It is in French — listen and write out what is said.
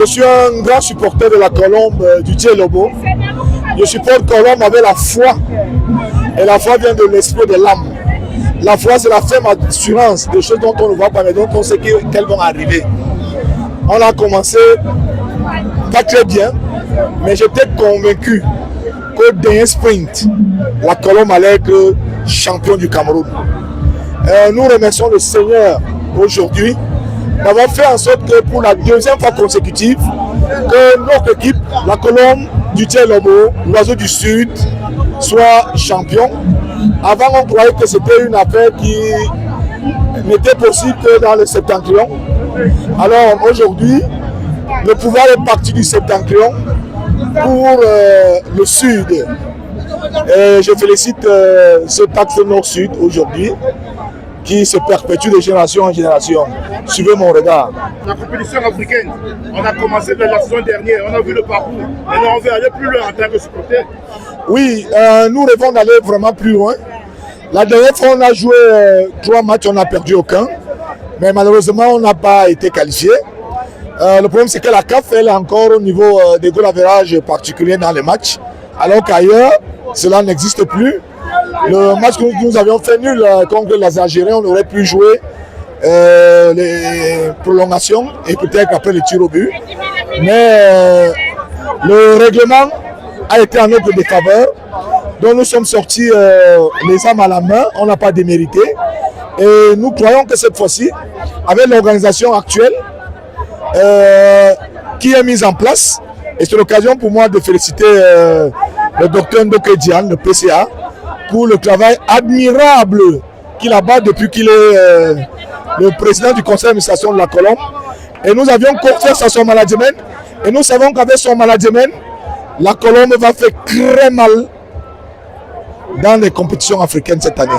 Je suis un grand supporter de la Colombe du Dieu Lobo. Je supporte Colombe avec la foi. Et la foi vient de l'esprit de l'âme. La foi, c'est la ferme assurance des choses dont on ne voit pas, mais dont on sait qu'elles vont arriver. On a commencé pas très bien, mais j'étais convaincu qu'au dernier sprint, la Colombe allait être champion du Cameroun. Nous remercions le Seigneur aujourd'hui d'avoir fait en sorte que pour la deuxième fois consécutive, que notre équipe, la Colombe du Dieu Lobo, l'oiseau du Sud, soit champion. Avant, on croyait que c'était une affaire qui n'était possible que dans le septentrion. Alors aujourd'hui, le pouvoir est parti du septentrion pour le Sud. Et je félicite ce taxe Nord-Sud aujourd'hui, qui se perpétue de génération en génération. Suivez mon regard. La compétition africaine, on a commencé la saison dernière, on a vu le parcours. Maintenant, on veut aller plus loin en tant que supporter. Oui, nous rêvons d'aller vraiment plus loin. La dernière fois, on a joué 3 matchs, on n'a perdu aucun. Mais malheureusement, on n'a pas été qualifié. Le problème, c'est que la CAF, elle est encore au niveau des goal average particuliers dans les matchs. Alors qu'ailleurs, cela n'existe plus. Le match que nous avions fait nul contre les Algériens, on aurait pu jouer les prolongations et peut-être après les tirs au but. Mais le règlement a été en notre défaveur. Donc nous sommes sortis les armes à la main, on n'a pas démérité. Et nous croyons que cette fois-ci, avec l'organisation actuelle qui est mise en place, et c'est l'occasion pour moi de féliciter le docteur Ndoke Diane, le PCA, pour le travail admirable qu'il abat depuis qu'il est le président du conseil d'administration de la Colombe. Et nous avions confiance à son management. Et nous savons qu'avec son management, la Colombe va faire très mal dans les compétitions africaines cette année.